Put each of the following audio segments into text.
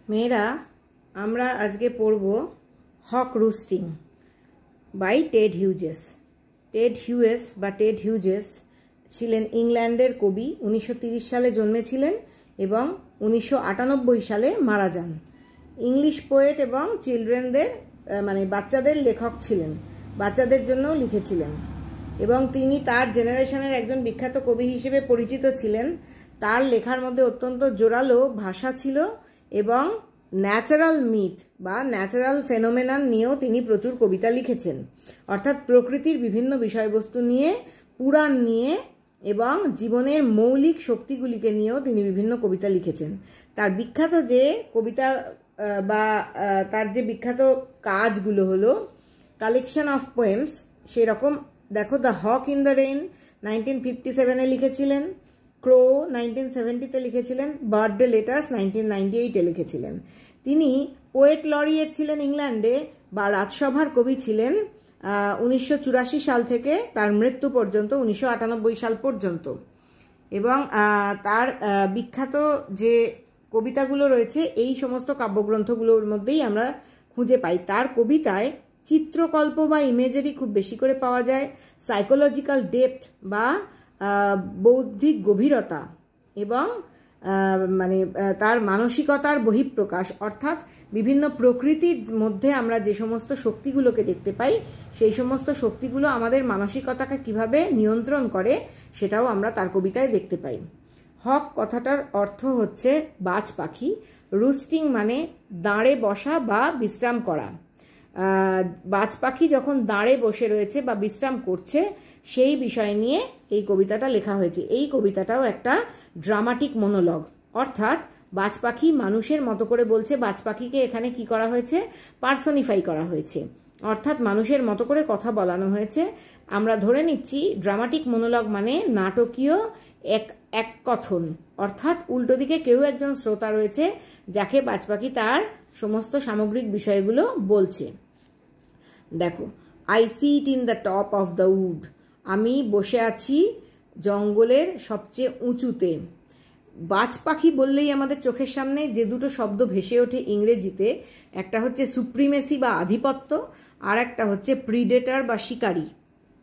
মেয়েরা আমরা আজকে পড়ব hawk roosting by Ted Hughes. Ted Hughes ছিলেন ইংল্যান্ডের কবি। 1930 সালে জন্মেছিলেন এবং 1998 সালে মারা যান। ইংলিশ পোয়েট এবং চিলড্রেনদের বাচ্চাদের লেখক ছিলেন, বাচ্চাদের জন্য লিখেছিলেন এবং তিনি তার জেনারেশনের একজন বিখ্যাত কবি হিসেবে পরিচিত ছিলেন। তার লেখার মধ্যে অত্যন্ত জোরালো ভাষা ছিল এবং ন্যাচারাল মিথ বা ন্যাচারাল ফেনোমেনন নিয়েও তিনি প্রচুর কবিতা লিখেছেন, অর্থাৎ প্রকৃতির বিভিন্ন বিষয়বস্তু নিয়ে, পুরাণ নিয়ে এবং জীবনের মৌলিক শক্তিগুলিকে নিয়েও তিনি বিভিন্ন কবিতা লিখেছেন। তার বিখ্যাত যে কবিতা বা তার যে বিখ্যাত কাজগুলো হলো কালেকশন অফ পোয়েমস, সেরকম দেখো the hawk in the rain 1957-এ লিখেছিলেন, ক্রো 1970-তে লিখেছিলেন, বার্থডে লেটার্স 1998-এ লিখেছিলেন। তিনি পোয়েট লরিয়েট ছিলেন ইংল্যান্ডে বা রাজসভার কবি ছিলেন 1984 সাল থেকে তার মৃত্যু পর্যন্ত, 1998 সাল পর্যন্ত। এবং তার বিখ্যাত যে কবিতাগুলো রয়েছে এই সমস্ত কাব্যগ্রন্থগুলোর মধ্যেই আমরা খুঁজে পাই। তার কবিতায় চিত্রকল্প বা ইমেজারি খুব বেশি করে পাওয়া যায়, সাইকোলজিক্যাল ডেপথ বা বৌদ্ধিক গভীরতা এবং তার মানসিকতার বহিঃপ্রকাশ, অর্থাৎ বিভিন্ন প্রকৃতির মধ্যে আমরা যে সমস্ত শক্তিগুলোকে দেখতে পাই সেই সমস্ত শক্তিগুলো আমাদের মানসিকতাকে কিভাবে নিয়ন্ত্রণ করে সেটাও আমরা তার কবিতায় দেখতে পাই। হক কথাটার অর্থ হচ্ছে বাজ পাখি, রুস্টিং মানে দাঁড়ে বসা বা বিশ্রাম করা। বাজ পাখি যখন দাঁড়ে বসে রয়েছে বা বিশ্রাম করছে সেই বিষয় নিয়ে এই কবিতাটা লেখা হয়েছে। এই কবিতাটাও একটা ড্রামাটিক মনোলগ, অর্থাৎ বাজ পাখি মানুষের মতো করে বলছে। বাজ পাখিকে এখানে কি করা হয়েছে? পার্সনিফাই করা হয়েছে, অর্থাৎ মানুষের মতো করে কথা বলানো হয়েছে। আমরা ধরে নিচ্ছি ড্রামাটিক মনোলগ মানে নাটকীয় এক কথন, অর্থাৎ উল্টো দিকে কেউ একজন শ্রোতা রয়েছে যাকে বাজ পাখি তার সমস্ত সামগ্রিক বিষয়গুলো বলছে। দেখো, I sit in the top of the wood, আমি বসে আছি জঙ্গলের সবচেয়ে উঁচুতে। বাজ পাখি বললেই আমাদের চোখের সামনে যে দুটো শব্দ ভেসে ওঠে ইংরেজিতে, একটা হচ্ছে সুপ্রিমেসি বা আধিপত্য, আর একটা হচ্ছে প্রিডেটর বা শিকারী।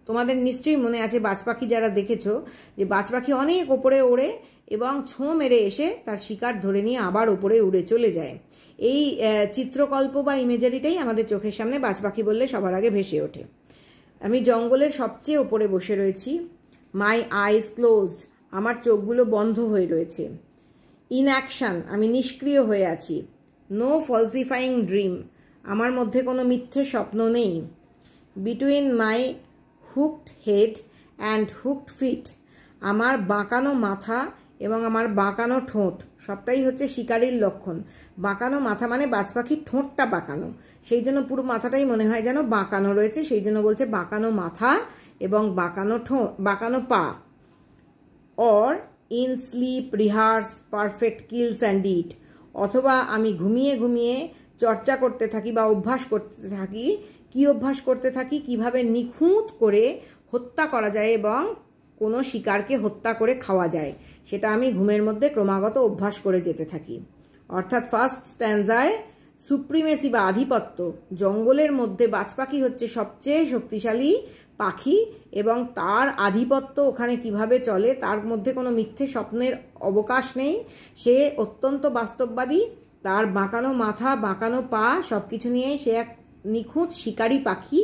তোমাদের নিশ্চয়ই মনে আছে বাজ পাখি যারা দেখেছো যে বাজ পাখি অনেক ওপরে ওড়ে এবং ছোঁ মেরে এসে তার শিকার ধরে নিয়ে আবার ওপরে উড়ে চলে যায়। এই চিত্রকল্প বা ইমেজারিটাই আমাদের চোখের সামনে বাজ পাখি বললে সবার আগে ভেসে ওঠে। আমি জঙ্গলের সবচেয়ে ওপরে বসে রয়েছি। মাই আইজ ক্লোজড, আমার চোখগুলো বন্ধ হয়ে রয়েছে। ইন অ্যাকশন, আমি নিষ্ক্রিয় হয়ে আছি। নো ফলসিফাইং ড্রিম, আমার মধ্যে কোনো মিথ্যে স্বপ্ন নেই। Between my hooked head and hooked feet, আমার বাঁকানো মাথা এবং আমার বাঁকানো ঠোঁট সবটাই হচ্ছে শিকারীর লক্ষণ। বাঁকানো মাথা মানে বাজ পাখির ঠোঁটটা বাঁকানো, সেই জন্য পুরো মাথাটাই মনে হয় যেন বাঁকানো রয়েছে, সেই জন্য বলছে বাঁকানো মাথা এবং বাঁকানো ঠোঁট, বাঁকানো পা। Or in sleep rehearse perfect kills and eat, অথবা আমি ঘুমিয়ে ঘুমিয়ে চর্চা করতে থাকি বা অভ্যাস করতে থাকি। কি অভ্যাস করতে থাকি? কিভাবে নিখুঁত করে হত্যা করা যায় এবং কোনো শিকারকে হত্যা করে খাওয়া যায়, সেটা আমি ঘুমের মধ্যে ক্রমাগত অভ্যাস করে যেতে থাকি। অর্থাৎ ফার্স্ট স্ট্যান্জায় সুপ্রিমেসি বা আধিপত্য, জঙ্গলের মধ্যে বাজ পাখি হচ্ছে সবচেয়ে শক্তিশালী পাখি এবং তার আধিপত্য ওখানে কিভাবে চলে, তার মধ্যে কোনো মিথ্যে স্বপ্নের অবকাশ নেই। সে অত্যন্ত বাস্তববাদী, তার বাঁকানো মাথা বাঁকানো পা সব কিছু নিয়েই সে এক নিখুঁত শিকারী পাখি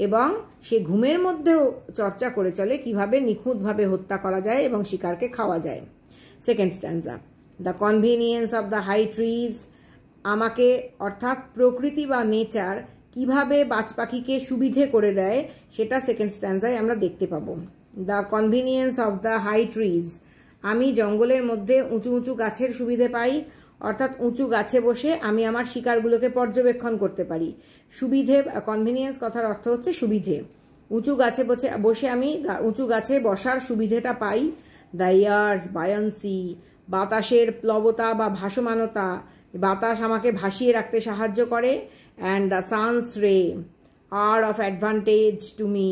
এবং সে ঘুমের মধ্যেও চর্চা করে চলে কিভাবে নিখুঁতভাবে হত্যা করা যায় এবং শিকারকে খাওয়া যায়। Second stanza, the convenience of the high trees, আমাকে অর্থাৎ প্রকৃতি বা নেচার কিভাবে বাজ পাখিকে সুবিধে করে দেয় সেটা সেকেন্ড স্ট্যান্জায় আমরা দেখতে পাবো। The convenience of the high trees, আমি জঙ্গলের মধ্যে উঁচু উঁচু গাছের সুবিধে পাই, অর্থাৎ উঁচু গাছে বসে আমি আমার শিকারগুলোকে পর্যবেক্ষণ করতে পারি। সুবিধে, কনভিনিয়েন্স কথার অর্থ হচ্ছে সুবিধে। উঁচু গাছে বসে আমি উঁচু গাছে বসার সুবিধেটা পাই। দ্য ইয়ার্স বায়ান্সি, বাতাসের প্লবতা বা ভাসমানতা, বাতাস আমাকে ভাসিয়ে রাখতে সাহায্য করে। অ্যান্ড দ্য সানস রে আর অফ অ্যাডভান্টেজ টু মি,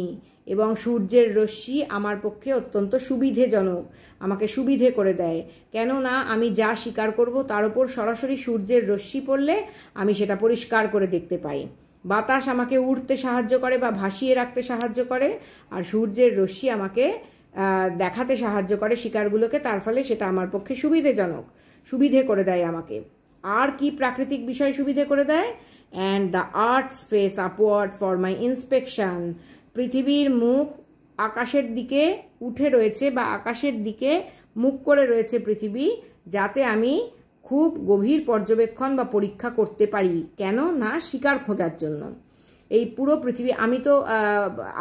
এবং সূর্যের রশ্মি আমার পক্ষে অত্যন্ত সুবিধেজনক, আমাকে সুবিধে করে দেয়। কেননা আমি যা শিকার করব তার উপর সরাসরি সূর্যের রশ্মি পড়লে আমি সেটা পরিষ্কার করে দেখতে পাই। বাতাস আমাকে উড়তে সাহায্য করে বা ভাসিয়ে রাখতে সাহায্য করে, আর সূর্যের রশ্মি আমাকে দেখাতে সাহায্য করে শিকারগুলোকে, তার ফলে সেটা আমার পক্ষে সুবিধেজনক, সুবিধে করে দেয় আমাকে। আর কি প্রাকৃতিক বিষয় সুবিধে করে দেয়? And the earths face upward for my inspection. পৃথিবীর মুখ আকাশের দিকে উঠে রয়েছে বা আকাশের দিকে মুখ করে রয়েছে পৃথিবী, যাতে আমি খুব গভীর পর্যবেক্ষণ বা পরীক্ষা করতে পারি। কেন না? শিকার খোঁজার জন্য। এই পুরো পৃথিবী, আমি তো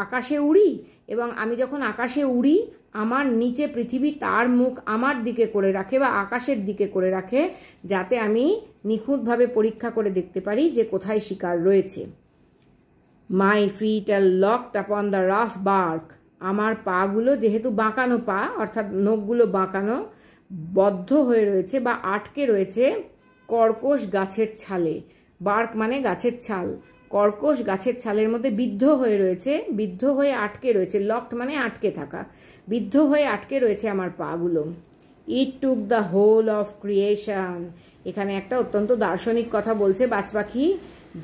আকাশে উড়ি, এবং আমি যখন আকাশে উড়ি আমার নিচে পৃথিবী তার মুখ আমার দিকে করে রাখে বা আকাশের দিকে করে রাখে, যাতে আমি নিখুঁতভাবে পরীক্ষা করে দেখতে পারি যে কোথায় শিকার রয়েছে। My feet are locked upon the rough bark. আমার পাগুলো যেহেতু বাঁকানো পা, অর্থাৎ নখগুলো বাঁকানো, বদ্ধ হয়ে রয়েছে বা আটকে রয়েছে কর্কশ গাছের ছালে। বার্ক মানে গাছের ছাল, কর্কশ গাছের ছালের মধ্যে বিদ্ধ হয়ে রয়েছে, বিদ্ধ হয়ে আটকে রয়েছে। লকড মানে আটকে থাকা, বিদ্ধ হয়ে আটকে রয়েছে আমার পাগুলো। It took the whole of creation. এখানে একটা অত্যন্ত দার্শনিক কথা বলছে বাজ পাখি,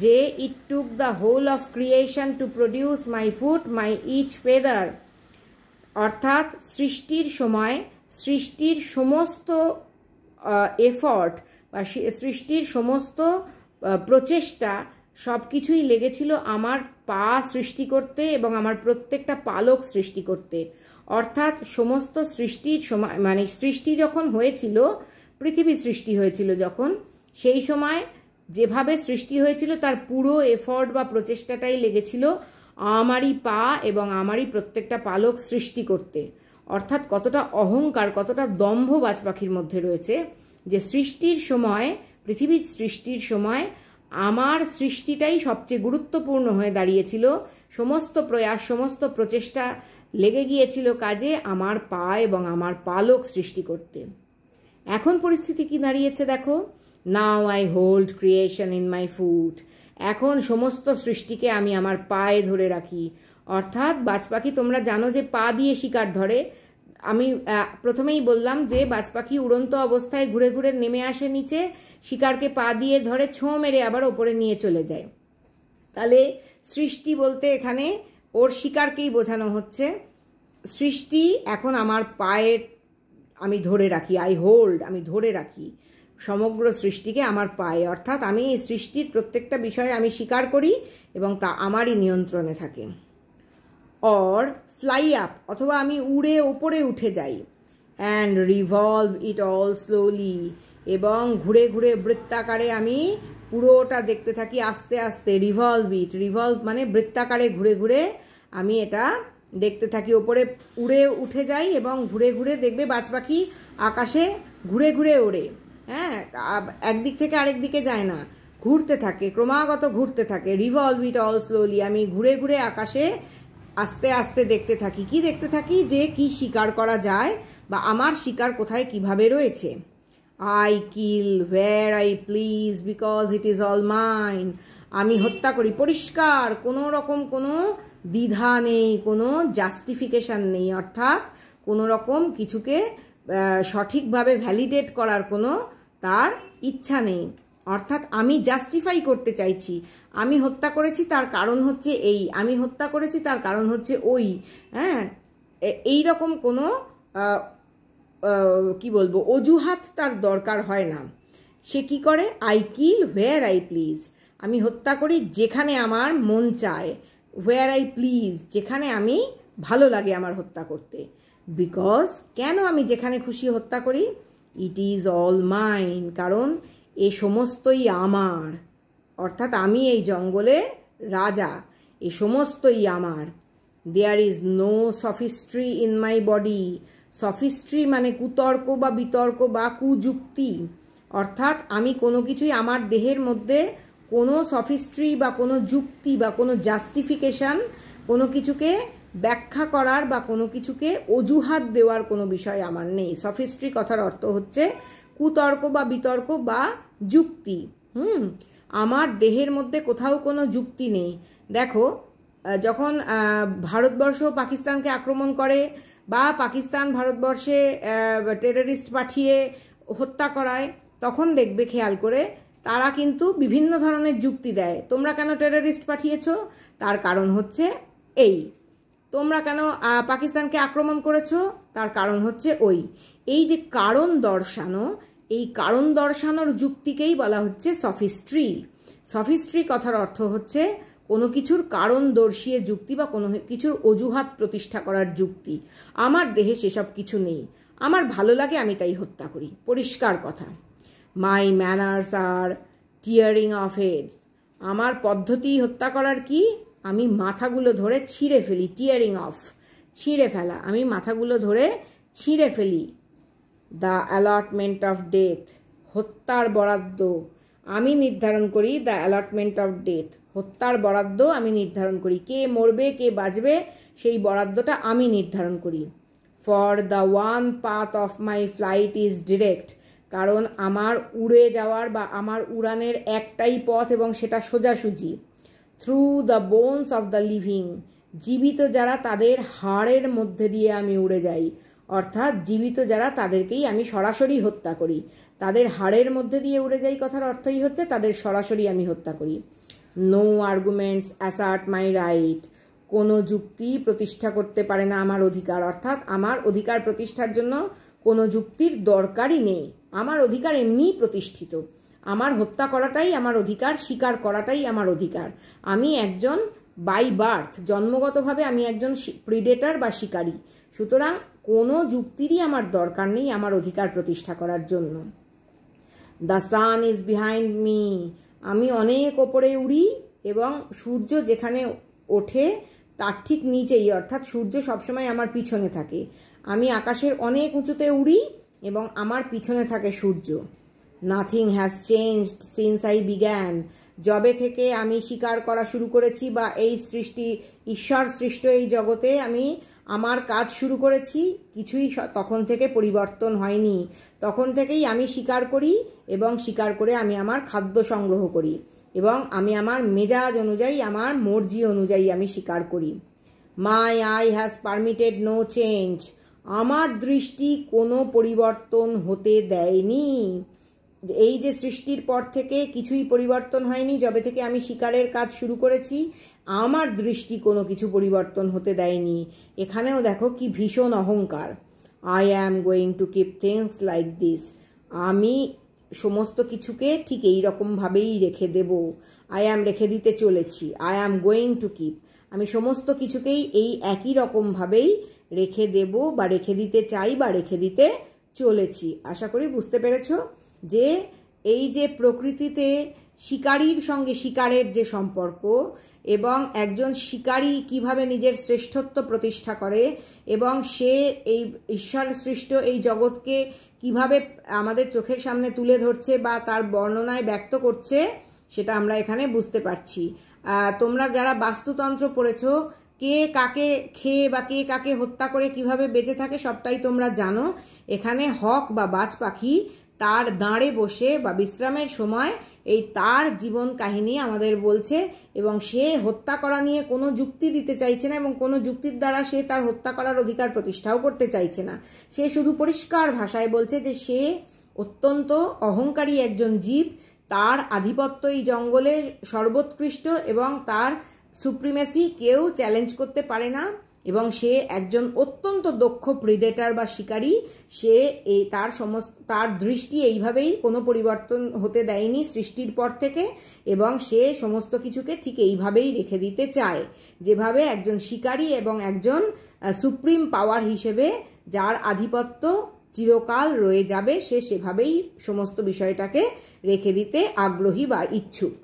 যে it took the whole of creation to produce my foot my each feather. অর্থাৎ সৃষ্টির সময় সৃষ্টির সমস্ত এফর্ট বা সৃষ্টির সমস্ত প্রচেষ্টা সব কিছুই লেগেছিল আমার পা সৃষ্টি করতে এবং আমার প্রত্যেকটা পালক সৃষ্টি করতে। অর্থাৎ সমস্ত সৃষ্টির সময়, মানে সৃষ্টি যখন হয়েছিল, পৃথিবী সৃষ্টি হয়েছিল যখন, সেই সময় যেভাবে সৃষ্টি হয়েছিল তার পুরো এফর্ট বা প্রচেষ্টাটাই লেগেছিল আমারই পা এবং আমারই প্রত্যেকটা পালক সৃষ্টি করতে। অর্থাৎ কতটা অহংকার, কতটা দম্ভ বাজ পাখির মধ্যে রয়েছে, যে সৃষ্টির সময়, পৃথিবীর সৃষ্টির সময় আমার সৃষ্টিটাই সবচেয়ে গুরুত্বপূর্ণ হয়ে দাঁড়িয়েছিল। সমস্ত প্রয়াস, সমস্ত প্রচেষ্টা লেগে গিয়েছিল কাজে আমার পা এবং আমার পালক সৃষ্টি করতে। এখন পরিস্থিতি কি দাঁড়িয়েছে দেখো। Now I hold creation in my foot. এখন সমস্ত সৃষ্টিকে আমি আমার পায়ে ধরে রাখি। অর্থাৎ বাজ পাখি, তোমরা জানো যে পা দিয়ে শিকার ধরে। আমি প্রথমেই বললাম যে বাজ পাখি উড়ন্ত অবস্থায় ঘুরে ঘুরে নেমে আসে নিচে, শিকারকে পা দিয়ে ধরে ছোঁ মেরে আবার ওপরে নিয়ে চলে যায়। তাহলে সৃষ্টি বলতে এখানে ওর শিকারকেই বোঝানো হচ্ছে। সৃষ্টি এখন আমার পায়ে আমি ধরে রাখি, আই হোল্ড, আমি ধরে রাখি সমগ্র সৃষ্টিকে আমার পায়ে। অর্থাৎ আমি এই সৃষ্টির প্রত্যেকটা বিষয়ে আমি স্বীকার করি এবং তা আমারই নিয়ন্ত্রণে থাকে। অর ফ্লাই আপ, অথবা আমি উড়ে ওপরে উঠে যাই। And revolve it all slowly, এবং ঘুরে ঘুরে বৃত্তাকারে আমি পুরোটা দেখতে থাকি আস্তে আস্তে। রিভলভ ইট, রিভলভ মানে বৃত্তাকারে ঘুরে ঘুরে আমি এটা দেখতে থাকি। ওপরে উড়ে উঠে যাই এবং ঘুরে ঘুরে দেখবে বাজ পাখি আকাশে ঘুরে ঘুরে ওড়ে। হ্যাঁ, একদিক থেকে আরেক দিকে যায় না, ঘুরতে থাকে, ক্রমাগত ঘুরতে থাকে। রিভলভ ইট অল স্লোলি, আমি ঘুরে ঘুরে আকাশে আস্তে আস্তে দেখতে থাকি। কি দেখতে থাকি? যে কি শিকার করা যায় বা আমার শিকার কোথায় কিভাবে রয়েছে। I kill where I please because it is all mine. আমি হত্যা করি, পরিষ্কার, কোনো রকম কোনো দ্বিধা নেই, কোনো জাস্টিফিকেশান নেই। অর্থাৎ কোনো রকম কিছুকে সঠিকভাবে ভ্যালিডেট করার কোনো তার ইচ্ছা নেই। অর্থাৎ আমি জাস্টিফাই করতে চাইছি, আমি হত্যা করেছি তার কারণ হচ্ছে এই, আমি হত্যা করেছি তার কারণ হচ্ছে ওই। হ্যাঁ, এই রকম কোনো কি বলবো, অজুহাত তার দরকার হয় না। সে কি করে? I kill where I please, আমি হত্যা করি যেখানে আমার মন চায়। হোয়ার আই প্লিজ, যেখানে আমি ভালো লাগে আমার হত্যা করতে। বিকজ, কেন আমি যেখানে খুশি হত্যা করি? ইট ইজ অল মাইন, কারণ এ সমস্তই আমার। অর্থাৎ আমি এই জঙ্গলের রাজা, এ সমস্তই আমার। There is no sophistry in my body. Sophistry মানে কুতর্ক বা বিতর্ক বা কুযুক্তি। অর্থাৎ আমি কোনো কিছুই, আমার দেহের মধ্যে কোনো সফিস্ট্রি বা কোনো যুক্তি বা কোনো জাস্টিফিকেশান, কোনো কিছুকে ব্যাখ্যা করার বা কোনো কিছুকে অজুহাত দেওয়ার কোনো বিষয় আমার নেই। সফিস্ট্রি কথার অর্থ হচ্ছে কুতর্ক বা বিতর্ক বা যুক্তি। আমার দেহের মধ্যে কোথাও কোনো যুক্তি নেই। দেখো, যখন ভারতবর্ষ পাকিস্তানকে আক্রমণ করে বা পাকিস্তান ভারতবর্ষে টেররিস্ট পাঠিয়ে হত্যা করায়, তখন দেখবে খেয়াল করে তারা কিন্তু বিভিন্ন ধরনের যুক্তি দেয়। তোমরা কেন টেররিস্ট পাঠিয়েছো? তার কারণ হচ্ছে এই। তোমরা কেন পাকিস্তানকে আক্রমণ করেছো? তার কারণ হচ্ছে ওই। এই যে কারণ দর্শানো, এই কারণ দর্শানোর যুক্তিকেই বলা হচ্ছে সফিস্ট্রি। সফিস্ট্রি কথার অর্থ হচ্ছে কোনো কিছুর কারণ দর্শিয়ে যুক্তি বা কোনো কিছুর অজুহাত প্রতিষ্ঠা করার যুক্তি। আমার দেহে সেসব কিছু নেই, আমার ভালো লাগে আমি তাই হত্যা করি, পরিষ্কার কথা। মাই ম্যানার্স আর টিয়ারিং অফ হেডস। আমার পদ্ধতি হত্যা করার কি? আমি মাথাগুলো ধরে ছিঁড়ে ফেলি। টিয়ারিং অফ, ছিঁড়ে ফেলা। আমি মাথাগুলো ধরে ছিঁড়ে ফেলি। দ্য অ্যালটমেন্ট অফ ডেথ, হত্যার বরাদ্দ আমি নির্ধারণ করি। দ্য অ্যালটমেন্ট অফ ডেথ, হত্যার বরাদ্দ আমি নির্ধারণ করি। কে মরবে কে বাঁচবে সেই বরাদ্দটা আমি নির্ধারণ করি। For the one path of my flight is direct, কারণ আমার উড়ে যাওয়ার বা আমার উড়ানের একটাই পথ এবং সেটা সোজাসুজি। Through the bones of the living, জীবিত যারা তাদের হাড়ের মধ্যে দিয়ে আমি উড়ে যাই। অর্থাৎ জীবিত যারা তাদেরকেই আমি সরাসরি হত্যা করি। তাদের হাড়ের মধ্যে দিয়ে উড়ে যাই কথার অর্থই হচ্ছে তাদের সরাসরি আমি হত্যা করি। No arguments assert my right, কোনো যুক্তি প্রতিষ্ঠা করতে পারে না আমার অধিকার। অর্থাৎ আমার অধিকার প্রতিষ্ঠার জন্য কোনো যুক্তির দরকারই নেই, আমার অধিকার এমনিই প্রতিষ্ঠিত। আমার হত্যা করাটাই আমার অধিকার, শিকার করাটাই আমার অধিকার। আমি একজন বাই বার্থ, জন্মগতভাবে আমি একজন প্রিডেটর বা শিকারী। সুতরাং কোনো যুক্তিরই আমার দরকার নেই আমার অধিকার প্রতিষ্ঠা করার জন্য। The sun is behind me, আমি অনেক ওপরে উড়ি এবং সূর্য যেখানে ওঠে তার ঠিক নিচেই, অর্থাৎ সূর্য সবসময় আমার পিছনে থাকে। আমি আকাশের অনেক উঁচুতে উড়ি এবং আমার পিছনে থাকে সূর্য। Nothing has changed since I began, যবে থেকে আমি স্বীকার করা শুরু করেছি বা এই সৃষ্টি ঈশ্বর সৃষ্ট এই জগতে আমি আমার কাজ শুরু করেছি, কিছুই তখন থেকে পরিবর্তন হয়নি। তখন থেকেই আমি শিকার করি এবং শিকার করে আমি আমার খাদ্য সংগ্রহ করি এবং আমি আমার মেজাজ অনুযায়ী, আমার মর্জি অনুযায়ী আমি শিকার করি। My eye has permitted no change, আমার দৃষ্টি কোনো পরিবর্তন হতে দেয়নি। এই যে সৃষ্টির পর থেকে কিছুই পরিবর্তন হয়নি, যবে থেকে আমি শিকারের কাজ শুরু করেছি আমার দৃষ্টি কোনো কিছু পরিবর্তন হতে দেয়নি। এখানেও দেখো কি ভীষণ অহংকার। I am going to keep things like this, আমি সমস্ত কিছুকে ঠিক এই রকমভাবেই রেখে দেব। আই অ্যাম রেখে দিতে চলেছি। I am going to keep, আমি সমস্ত কিছুকেই এই একই রকমভাবেই রেখে দেব বা রেখে দিতে চাই বা রেখে দিতে চলেছি। আশা করি বুঝতে পেরেছো যে এই যে প্রকৃতিতে শিকারীর সঙ্গে শিকারের যে সম্পর্ক এবং একজন শিকারী কিভাবে নিজের শ্রেষ্ঠত্ব প্রতিষ্ঠা করে এবং সে এই ঈশ্বর সৃষ্ট এই জগৎকে কিভাবে আমাদের চোখের সামনে তুলে ধরছে বা তার বর্ণনায় ব্যক্ত করছে, সেটা আমরা এখানে বুঝতে পারছি। তোমরা যারা বাস্তুতন্ত্র পড়েছো, কে কাকে খেয়ে বা কে কাকে হত্যা করে কিভাবে বেঁচে থাকে সবটাই তোমরা জানো। এখানে হক বা বাজ পাখি তার দাঁড়ে বসে বা বিশ্রামের সময় এই তার জীবন কাহিনী আমাদের বলছে এবং সে হত্যা করা নিয়ে কোনো যুক্তি দিতে চাইছে না এবং কোনো যুক্তির দ্বারা সে তার হত্যা করার অধিকার প্রতিষ্ঠাও করতে চাইছে না। সে শুধু পরিষ্কার ভাষায় বলছে যে সে অত্যন্ত অহংকারী একজন জীব, তার আধিপত্য এই জঙ্গলে সর্বোৎকৃষ্ট এবং তার সুপ্রিমেসি কেউ চ্যালেঞ্জ করতে পারে না এবং সে একজন অত্যন্ত দক্ষ প্রিডেটর বা শিকারী। সে এই তার দৃষ্টি এইভাবেই কোনো পরিবর্তন হতে দেয়নি সৃষ্টির পর থেকে এবং সে সমস্ত কিছুকে ঠিক এইভাবেই রেখে দিতে চায়, যেভাবে একজন শিকারী এবং একজন সুপ্রিম পাওয়ার হিসেবে যার আধিপত্য চিরকাল রয়ে যাবে সে সেভাবেই সমস্ত বিষয়টাকে রেখে দিতে আগ্রহী বা ইচ্ছুক।